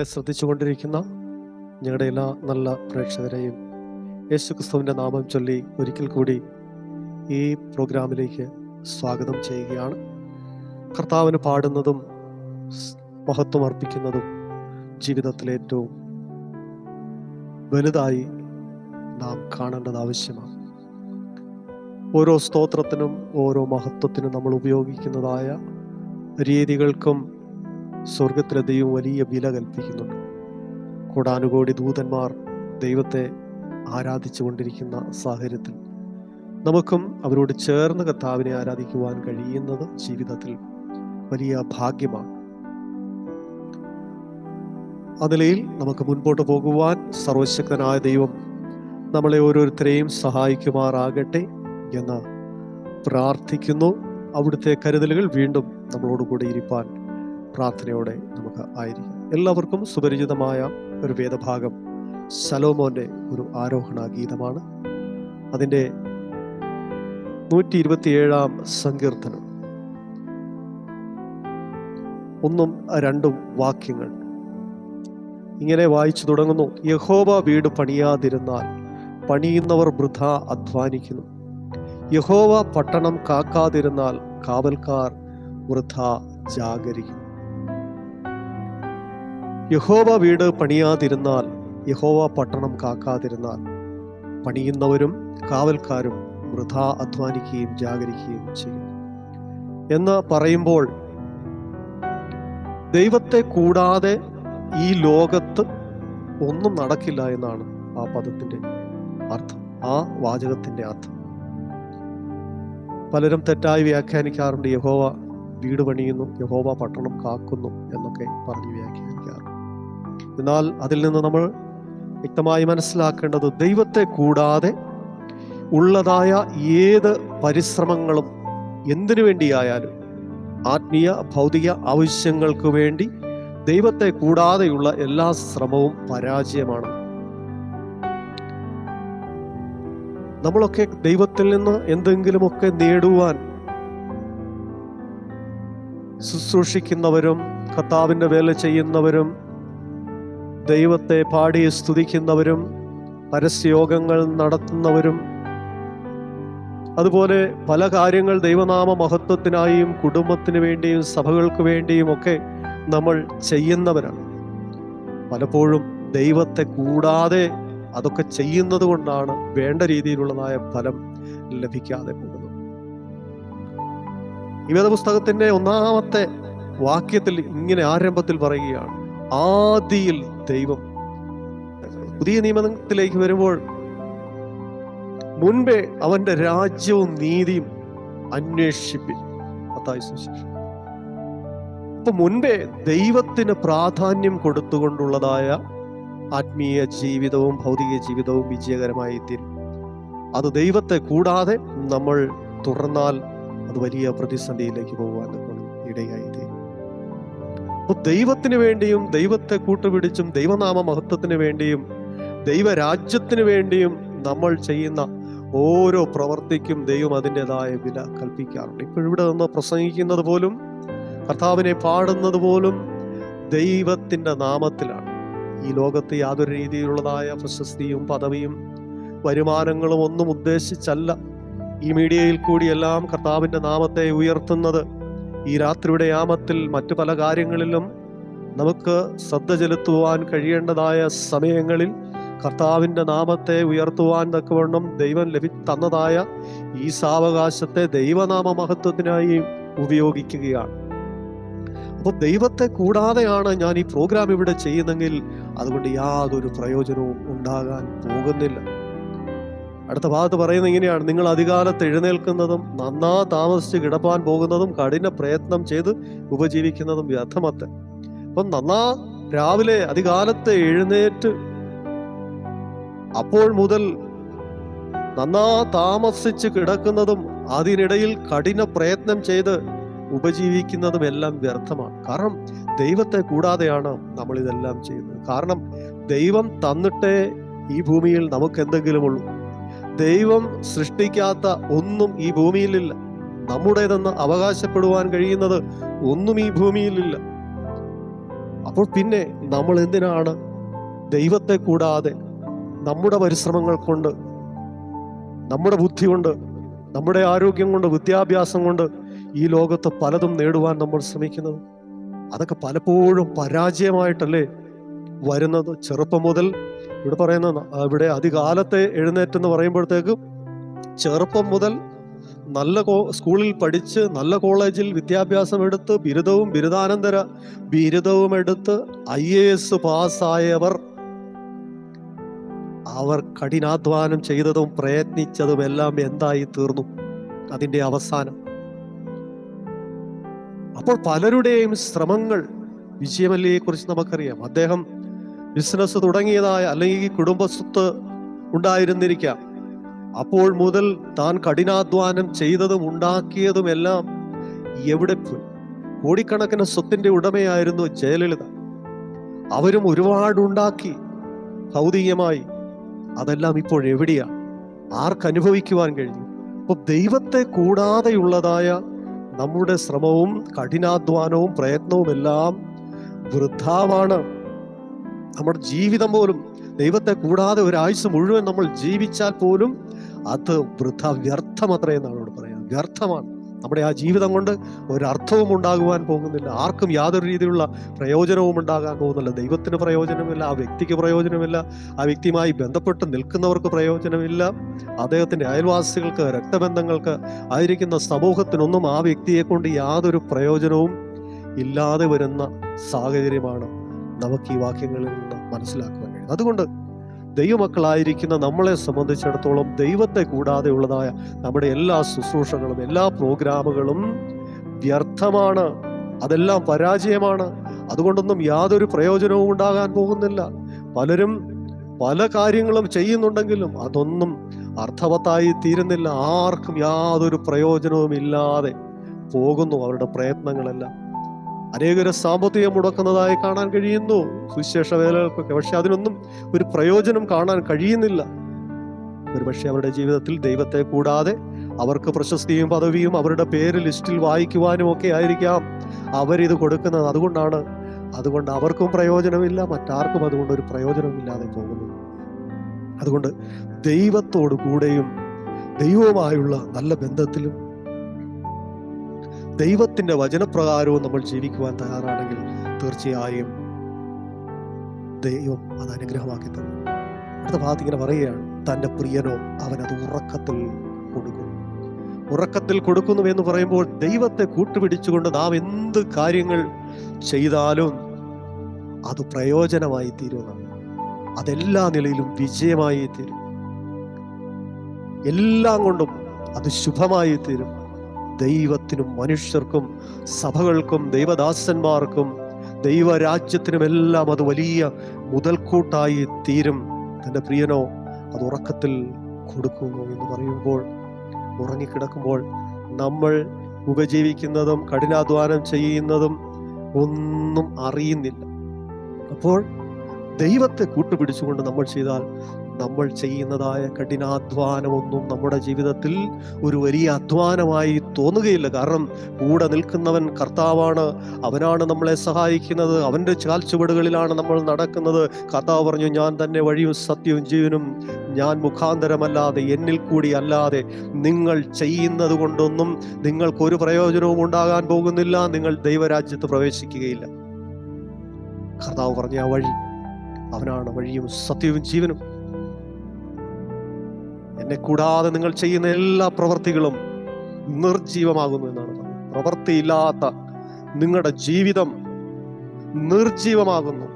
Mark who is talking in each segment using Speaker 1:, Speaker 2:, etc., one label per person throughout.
Speaker 1: ഞങ്ങളെ ശ്രദ്ധിച്ചുകൊണ്ടിരിക്കുന്ന ഞങ്ങളുടെ എല്ലാ നല്ല പ്രേക്ഷകരെയും യേശുക്രിസ്തുവിൻ്റെ നാമം ചൊല്ലി ഒരിക്കൽ കൂടി ഈ പ്രോഗ്രാമിലേക്ക് സ്വാഗതം ചെയ്യുകയാണ്. കർത്താവിന് പാടുന്നതും മഹത്വം അർപ്പിക്കുന്നതും ജീവിതത്തിലെ ഏറ്റവും വലുതായി നാം കാണേണ്ടത് ആവശ്യമാണ്. ഓരോ സ്തോത്രത്തിനും ഓരോ മഹത്വത്തിനും നമ്മൾ ഉപയോഗിക്കുന്നതായ രീതികൾക്കും സ്വർഗത്തിലെ ദൈവം വലിയ വില കൽപ്പിക്കുന്നുണ്ട്. കോടാനുകോടി ദൂതന്മാർ ദൈവത്തെ ആരാധിച്ചു കൊണ്ടിരിക്കുന്ന സാഹചര്യത്തിൽ നമുക്കും അവരോട് ചേർന്ന് കർത്താവിനെ ആരാധിക്കുവാൻ കഴിയുന്നത് ജീവിതത്തിൽ വലിയ ഭാഗ്യമാണ്. ആ നിലയിൽ നമുക്ക് മുൻപോട്ട് പോകുവാൻ സർവശക്തനായ ദൈവം നമ്മളെ ഓരോരുത്തരെയും സഹായിക്കുമാറാകട്ടെ എന്ന് പ്രാർത്ഥിക്കുന്നു. അവിടുത്തെ കരുതലുകൾ വീണ്ടും നമ്മളോട് കൂടെ ഇരിപ്പാൻ പ്രാർത്ഥനയോടെ നമുക്ക് ആയിരിക്കും. എല്ലാവർക്കും സുപരിചിതമായ ഒരു വേദഭാഗം ശലോമോന്റെ ഒരു ആരോഹണ ഗീതമാണ്. അതിൻ്റെ 127 സങ്കീർത്തനം 1-2 വാക്യങ്ങൾ ഇങ്ങനെ വായിച്ചു തുടങ്ങുന്നു. യഹോവ വീട് പണിയാതിരുന്നാൽ പണിയുന്നവർ വൃഥാ അധ്വാനിക്കുന്നു. യഹോവ പട്ടണം കാക്കാതിരുന്നാൽ കാവൽക്കാർ വൃഥാ ജാഗരിക്കുന്നു. യഹോവ വീട് പണിയാതിരുന്നാൽ, യഹോവ പട്ടണം കാക്കാതിരുന്നാൽ പണിയുന്നവരും കാവൽക്കാരും വൃഥാ അധ്വാനിക്കുകയും ജാഗരിക്കുകയും ചെയ്യും എന്ന് പറയുമ്പോൾ ദൈവത്തെ കൂടാതെ ഈ ലോകത്ത് ഒന്നും നടക്കില്ല എന്നാണ് ആ പദത്തിന്റെ അർത്ഥം, ആ വാചകത്തിന്റെ അർത്ഥം. പലരും തെറ്റായി വ്യാഖ്യാനിക്കാറുണ്ട്. യഹോവ വീട് പണിയുന്നു, യഹോവ പട്ടണം കാക്കുന്നു എന്നൊക്കെ പറഞ്ഞ് വ്യാഖ്യാനിക്കാറുണ്ട്. എന്നാൽ അതിൽ നിന്ന് നമ്മൾ വ്യക്തമായി മനസ്സിലാക്കേണ്ടത് ദൈവത്തെ കൂടാതെ ഉള്ളതായ ഏത് പരിശ്രമങ്ങളും എന്തിനു വേണ്ടിയായാലും ആത്മീയ ഭൗതിക ആവശ്യങ്ങൾക്ക് വേണ്ടി ദൈവത്തെ കൂടാതെയുള്ള എല്ലാ ശ്രമവും പരാജയമാണ്. നമ്മളൊക്കെ ദൈവത്തിൽ നിന്ന് എന്തെങ്കിലുമൊക്കെ നേടുവാൻ ശുശ്രൂഷിക്കുന്നവരും കർത്താവിൻ്റെ വേല ചെയ്യുന്നവരും ദൈവത്തെ പാടി സ്തുതിക്കുന്നവരും പരസ്യയോഗങ്ങൾ നടത്തുന്നവരും അതുപോലെ പല കാര്യങ്ങൾ ദൈവനാമ മഹത്വത്തിനായും കുടുംബത്തിന് വേണ്ടിയും സഭകൾക്ക് വേണ്ടിയും ഒക്കെ നമ്മൾ ചെയ്യുന്നവരാണ്. പലപ്പോഴും ദൈവത്തെ കൂടാതെ അതൊക്കെ ചെയ്യുന്നത് കൊണ്ടാണ് വേണ്ട രീതിയിലുള്ളതായ ഫലം ലഭിക്കാതെ പോകുന്നത്. ഈ വേദപുസ്തകത്തിന്റെ 1-ാമത്തെ വാക്യത്തിൽ ഇങ്ങനെ ആരംഭത്തിൽ പറയുകയാണ്, ആദിയിൽ ദൈവം. പുതിയ നിയമത്തിലേക്ക് വരുമ്പോൾ മുൻപേ അവന്റെ രാജ്യവും നീതിയും അന്വേഷിപ്പിൻ. അപ്പൊ മുൻപേ ദൈവത്തിന് പ്രാധാന്യം കൊടുത്തുകൊണ്ടുള്ളതായ ആത്മീയ ജീവിതവും ഭൗതിക ജീവിതവും വിജയകരമായി തീരും. അത് ദൈവത്തെ കൂടാതെ നമ്മൾ തുടർന്നാൽ അത് വലിയ പ്രതിസന്ധിയിലേക്ക് പോകാൻ ഇടയായി തീരും. അപ്പൊ ദൈവത്തിന് വേണ്ടിയും ദൈവത്തെ കൂട്ടുപിടിച്ചും ദൈവനാമ മഹത്വത്തിന് വേണ്ടിയും ദൈവരാജ്യത്തിന് വേണ്ടിയും നമ്മൾ ചെയ്യുന്ന ഓരോ പ്രവർത്തിക്കും ദൈവം അതിൻ്റെതായ വില കൽപ്പിക്കാറുണ്ട്. ഇപ്പോഴിവിടെ നിന്ന് പ്രസംഗിക്കുന്നത് പോലും കർത്താവിനെ പാടുന്നത് പോലും ദൈവത്തിൻ്റെ നാമത്തിലാണ്. ഈ ലോകത്ത് യാതൊരു രീതിയിലുള്ളതായ പ്രശസ്തിയും പദവിയും വരുമാനങ്ങളും ഒന്നും ഉദ്ദേശിച്ചല്ല ഈ മീഡിയയിൽ കൂടിയെല്ലാം കർത്താവിൻ്റെ നാമത്തെ ഉയർത്തുന്നത്. ഈ രാത്രിയുടെ യാമത്തിൽ മറ്റു പല കാര്യങ്ങളിലും നമുക്ക് ശ്രദ്ധ ചെലുത്തുവാൻ കഴിയേണ്ടതായ സമയങ്ങളിൽ കർത്താവിൻ്റെ നാമത്തെ ഉയർത്തുവാൻ തക്കവണ്ണം ദൈവം തന്നതായ ഈ സാവകാശത്തെ ദൈവനാമ മഹത്വത്തിനായി ഉപയോഗിക്കുകയാണ്. അപ്പോൾ ദൈവത്തെ കൂടാതെയാണ് ഞാൻ ഈ പ്രോഗ്രാം ഇവിടെ ചെയ്യുന്നെങ്കിൽ അതുകൊണ്ട് യാതൊരു പ്രയോജനവും ഉണ്ടാകാൻ പോകുന്നില്ല. അടുത്ത ഭാഗത്ത് പറയുന്നത് ഇങ്ങനെയാണ്, നിങ്ങൾ അധികാലത്ത് എഴുന്നേൽക്കുന്നതും നന്നാ താമസിച്ച് കിടപ്പാൻ പോകുന്നതും കഠിന പ്രയത്നം ചെയ്ത് ഉപജീവിക്കുന്നതും വ്യർത്ഥമത്തെ. അപ്പം രാവിലെ അധികാലത്ത് എഴുന്നേറ്റ് അപ്പോൾ മുതൽ നന്നാ താമസിച്ച് കിടക്കുന്നതും അതിനിടയിൽ കഠിന പ്രയത്നം ചെയ്ത് ഉപജീവിക്കുന്നതും എല്ലാം വ്യർത്ഥമാണ്. കാരണം ദൈവത്തെ കൂടാതെയാണ് നമ്മൾ ഇതെല്ലാം ചെയ്യുന്നത്. കാരണം ദൈവം തന്നിട്ടേ ഈ ഭൂമിയിൽ നമുക്ക് എന്തെങ്കിലും ഉള്ളൂ. ദൈവം സൃഷ്ടിക്കാത്ത ഒന്നും ഈ ഭൂമിയിലില്ല. നമ്മുടേതെന്ന് അവകാശപ്പെടുവാൻ കഴിയുന്നത് ഒന്നും ഈ ഭൂമിയിലില്ല. അപ്പോൾ പിന്നെ നമ്മൾ എന്തിനാണ് ദൈവത്തെ കൂടാതെ നമ്മുടെ പരിശ്രമങ്ങൾ കൊണ്ട്, നമ്മുടെ ബുദ്ധി കൊണ്ട്, നമ്മുടെ ആരോഗ്യം കൊണ്ട്, വിദ്യാഭ്യാസം കൊണ്ട് ഈ ലോകത്ത് പലതും നേടുവാൻ നമ്മൾ ശ്രമിക്കുന്നത്? അതൊക്കെ പലപ്പോഴും പരാജയമായിട്ടല്ലേ വരുന്നത്. ചെറുപ്പം മുതൽ ഇവിടെ പറയുന്ന, ഇവിടെ അധികാലത്തെ എഴുന്നേറ്റെന്ന് പറയുമ്പോഴത്തേക്കും ചെറുപ്പം മുതൽ നല്ല സ്കൂളിൽ പഠിച്ച് നല്ല കോളേജിൽ വിദ്യാഭ്യാസം എടുത്ത് ബിരുദവും ബിരുദാനന്തര ബിരുദവും എടുത്ത് IAS പാസ്സായവർ, അവർ കഠിനാധ്വാനം ചെയ്തതും പ്രയത്നിച്ചതും എല്ലാം എന്തായി തീർന്നു? അതിന്റെ അവസാനം. അപ്പോൾ പലരുടെയും ശ്രമങ്ങൾ വിജയമല്ലിയെ കുറിച്ച് നമുക്കറിയാം. അദ്ദേഹം ബിസിനസ് തുടങ്ങിയതായ, അല്ലെങ്കിൽ കുടുംബസ്വത്ത് ഉണ്ടായിരുന്നിരിക്കാം. അപ്പോൾ മുതൽ താൻ കഠിനാധ്വാനം ചെയ്തതും ഉണ്ടാക്കിയതും എല്ലാം എവിടെ പോയി? കോടിക്കണക്കിന് സ്വത്തിന്റെ ഉടമയായിരുന്നു ജയലളിത. അവരും ഒരുപാടുണ്ടാക്കി ഭൗതികമായി. അതെല്ലാം ഇപ്പോൾ എവിടെയാണ്? ആർക്കനുഭവിക്കുവാൻ കഴിഞ്ഞു? അപ്പൊ ദൈവത്തെ കൂടാതെയുള്ളതായ നമ്മുടെ ശ്രമവും കഠിനാധ്വാനവും പ്രയത്നവും എല്ലാം വൃഥാവാണ്. നമ്മുടെ ജീവിതം പോലും ദൈവത്തെ കൂടാതെ ഒരാഴ്ച മുഴുവൻ നമ്മൾ ജീവിച്ചാൽ പോലും അത് വ്യർത്ഥമത്രേ എന്നാണ് ഇവിടെ പറയുന്നത്. വ്യർത്ഥമാണ്. നമ്മുടെ ആ ജീവിതം കൊണ്ട് ഒരർത്ഥവും ഉണ്ടാകുവാൻ പോകുന്നില്ല. ആർക്കും യാതൊരു രീതിയിലുള്ള പ്രയോജനവും ഉണ്ടാകാൻ പോകുന്നില്ല. ദൈവത്തിന് പ്രയോജനമില്ല, ആ വ്യക്തിക്ക് പ്രയോജനമില്ല, ആ വ്യക്തിയുമായി ബന്ധപ്പെട്ട് നിൽക്കുന്നവർക്ക് പ്രയോജനമില്ല, അദ്ദേഹത്തിന്റെ അയൽവാസികൾക്ക്, രക്തബന്ധങ്ങൾക്ക്, ആയിരിക്കുന്ന സമൂഹത്തിനൊന്നും ആ വ്യക്തിയെ കൊണ്ട് യാതൊരു പ്രയോജനവും ഇല്ലാതെ വരുന്ന സാഹചര്യമാണ് നമുക്ക് ഈ വാക്യങ്ങളിൽ നിന്ന് മനസ്സിലാക്കുവാൻ കഴിയും. അതുകൊണ്ട് ദൈവമക്കളായിരിക്കുന്ന നമ്മളെ സംബന്ധിച്ചിടത്തോളം ദൈവത്തെ കൂടാതെ ഉള്ളതായ നമ്മുടെ എല്ലാ ശുശ്രൂഷകളും, എല്ലാ പ്രോഗ്രാമുകളും വ്യർത്ഥമാണ്. അതെല്ലാം പരാജയമാണ്. അതുകൊണ്ടൊന്നും യാതൊരു പ്രയോജനവും ഉണ്ടാകാൻ പോകുന്നില്ല. പലരും പല കാര്യങ്ങളും ചെയ്യുന്നുണ്ടെങ്കിലും അതൊന്നും അർത്ഥവത്തായി തീരുന്നില്ല. ആർക്കും യാതൊരു പ്രയോജനവും ഇല്ലാതെ പോകുന്നു അവരുടെ പ്രയത്നങ്ങളെല്ലാം. അനേകരെ സാമ്പത്തികം മുടക്കുന്നതായി കാണാൻ കഴിയുന്നു സുവിശേഷ വേലകൾക്കൊക്കെ. പക്ഷെ അതിനൊന്നും ഒരു പ്രയോജനം കാണാൻ കഴിയുന്നില്ല. ഒരുപക്ഷെ അവരുടെ ജീവിതത്തിൽ ദൈവത്തെ കൂടാതെ അവർക്ക് പ്രശസ്തിയും പദവിയും അവരുടെ പേര് ലിസ്റ്റിൽ വായിക്കുവാനും ഒക്കെ ആയിരിക്കാം അവരിത് കൊടുക്കുന്നത്. അതുകൊണ്ട് അവർക്കും പ്രയോജനമില്ല, മറ്റാർക്കും അതുകൊണ്ട് ഒരു പ്രയോജനമില്ലാതെ പോകുന്നു. അതുകൊണ്ട് ദൈവത്തോടു കൂടെയും ദൈവവുമായുള്ള നല്ല ബന്ധത്തിലും ദൈവത്തിന്റെ വചനപ്രകാരവും നമ്മൾ ജീവിക്കുവാൻ തയ്യാറാണെങ്കിൽ തീർച്ചയായും ദൈവം അത് അനുഗ്രഹമാക്കി തന്നു. അടുത്ത ഭാഗത്ത് ഇങ്ങനെ പറയുകയാണ്, തന്റെ പ്രിയനോ അവനത് ഉറക്കത്തിൽ കൊടുക്കുന്നു എന്ന് പറയുമ്പോൾ ദൈവത്തെ കൂട്ടുപിടിച്ചുകൊണ്ട് നാം എന്ത് കാര്യങ്ങൾ ചെയ്താലും അത് പ്രയോജനമായി തീരുമെന്നാണ്. അതെല്ലാ നിലയിലും വിജയമായി തീരും. എല്ലാം കൊണ്ടും അത് ശുഭമായി തീരും. ദൈവത്തിനും മനുഷ്യർക്കും സഭകൾക്കും ദൈവദാസന്മാർക്കും ദൈവരാജ്യത്തിനുമെല്ലാം അത് വലിയ മുതൽക്കൂട്ടായി തീരും. തന്റെ പ്രിയനോ അത് ഉറക്കത്തിൽ കൊടുക്കുന്നു എന്ന് പറയുമ്പോൾ, ഉറങ്ങിക്കിടക്കുമ്പോൾ നമ്മൾ ഉപജീവിക്കുന്നതും കഠിനാധ്വാനം ചെയ്യുന്നതും ഒന്നും അറിയുന്നില്ല. അപ്പോൾ ദൈവത്തെ കൂട്ടുപിടിച്ചുകൊണ്ട് നമ്മൾ ചെയ്താൽ നമ്മൾ ചെയ്യുന്നതായ കഠിനാധ്വാനമൊന്നും നമ്മുടെ ജീവിതത്തിൽ ഒരു വലിയ അധ്വാനമായി തോന്നുകയില്ല. കാരണം കൂടെ നിൽക്കുന്നവൻ കർത്താവാണ്. അവനാണ് നമ്മളെ സഹായിക്കുന്നത്. അവൻ്റെ ചാൽച്ചുവടുകളിലാണ് നമ്മൾ നടക്കുന്നത്. കർത്താവ് പറഞ്ഞു, ഞാൻ തന്നെ വഴിയും സത്യവും ജീവനും, ഞാൻ മുഖാന്തരമല്ലാതെ എന്നിൽ കൂടി അല്ലാതെ നിങ്ങൾ ചെയ്യുന്നത് കൊണ്ടൊന്നും നിങ്ങൾക്കൊരു പ്രയോജനവും ഉണ്ടാകാൻ പോകുന്നില്ല. നിങ്ങൾ ദൈവരാജ്യത്ത് പ്രവേശിക്കുകയില്ല. കർത്താവ് പറഞ്ഞ ആ വഴി, അവനാണ് വഴിയും സത്യവും ജീവനും. എന്നെ കൂടാതെ നിങ്ങൾ ചെയ്യുന്ന എല്ലാ പ്രവൃത്തികളും നിർജീവമാകുന്നു എന്നാണ് പറയുന്നത്. പ്രവൃത്തിയില്ലാത്ത നിങ്ങളുടെ ജീവിതം നിർജീവമാകുന്നു,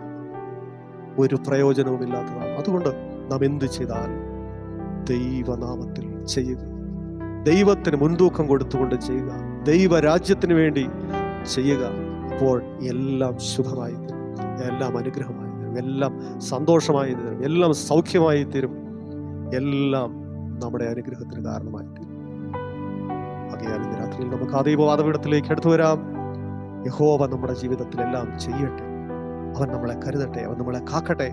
Speaker 1: ഒരു പ്രയോജനവും ഇല്ലാത്തതാണ്. അതുകൊണ്ട് നാം എന്ത് ചെയ്താലും ദൈവനാമത്തിൽ ചെയ്യുക, ദൈവത്തിന് മുൻതൂക്കം കൊടുത്തുകൊണ്ട് ചെയ്യുക, ദൈവരാജ്യത്തിന് വേണ്ടി ചെയ്യുക. അപ്പോൾ എല്ലാം ശുഭമായി തീരും, എല്ലാം അനുഗ്രഹമായി തീരും, എല്ലാം സന്തോഷമായി തീരും, എല്ലാം സൗഖ്യമായി തീരും, എല്ലാം നമ്മുടെ അനുഗ്രഹത്തിന് കാരണമായി തീരും. ആകയാൽ ഇന്ന് രാത്രിയിൽ നമുക്ക് ആ ദൈവവാദപീഠത്തിലേക്ക് എടുത്തു വരാം. യഹോവ നമ്മുടെ ജീവിതത്തിൽ എല്ലാം ചെയ്യട്ടെ. അവൻ നമ്മളെ കരുതട്ടെ, അവൻ നമ്മളെ കാക്കട്ടെ.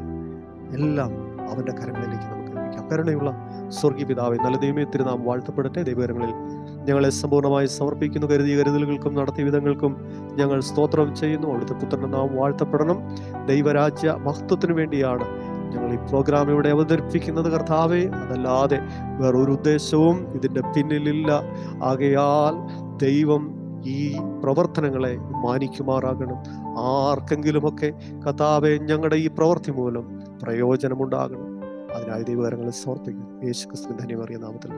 Speaker 1: എല്ലാം അവന്റെ കരങ്ങളിലേക്ക് നമുക്ക് സമർപ്പിക്കാം. കരുണയുള്ള സ്വർഗീയ പിതാവേ, നല്ല ദൈവമേ, തിരുനാം വാഴ്ത്തപ്പെടട്ടെ. ദൈവകരങ്ങളിൽ ഞങ്ങളെ സമ്പൂർണ്ണമായി സമർപ്പിക്കുന്നു. കരുതിയ കരുതലുകൾക്കും നടത്തിയ വിധങ്ങൾക്കും ഞങ്ങൾ സ്തോത്രം ചെയ്യുന്നു. അവിടുത്തെ പുത്രന്റെ നാം വാഴ്ത്തപ്പെടണം. ദൈവരാജ്യ മഹത്വത്തിന് വേണ്ടിയാണ് ഞങ്ങൾ ഈ പ്രോഗ്രാം ഇവിടെ അവതരിപ്പിക്കുന്നത് കർത്താവേ. അതല്ലാതെ വേറൊരു ഉദ്ദേശവും ഇതിൻ്റെ പിന്നിലില്ല. ആകയാൽ ദൈവം ഈ പ്രവർത്തനങ്ങളെ മാനിക്കുമാറാകണം. ആർക്കെങ്കിലുമൊക്കെ കർത്താവേ ഞങ്ങളുടെ ഈ പ്രവൃത്തി മൂലം പ്രയോജനമുണ്ടാകണം. അതിനായി ദൈവകരങ്ങളെ സമർപ്പിക്കുന്നു. യേശുക്രിസ്തുവിന്റെ ധന്യമേറിയ നാമത്തിൽ.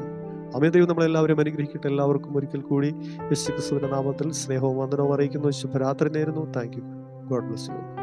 Speaker 1: ആമേൻ. ദൈവം നമ്മളെല്ലാവരും അനുഗ്രഹിക്കട്ടെ. എല്ലാവർക്കും ഒരിക്കൽ കൂടി യേശുക്രിസ്തുവിന്റെ നാമത്തിൽ സ്നേഹവും വന്ദനവും അറിയിക്കുന്നു. ശുഭരാത്രി നേരുന്നു. Thank you. God bless you.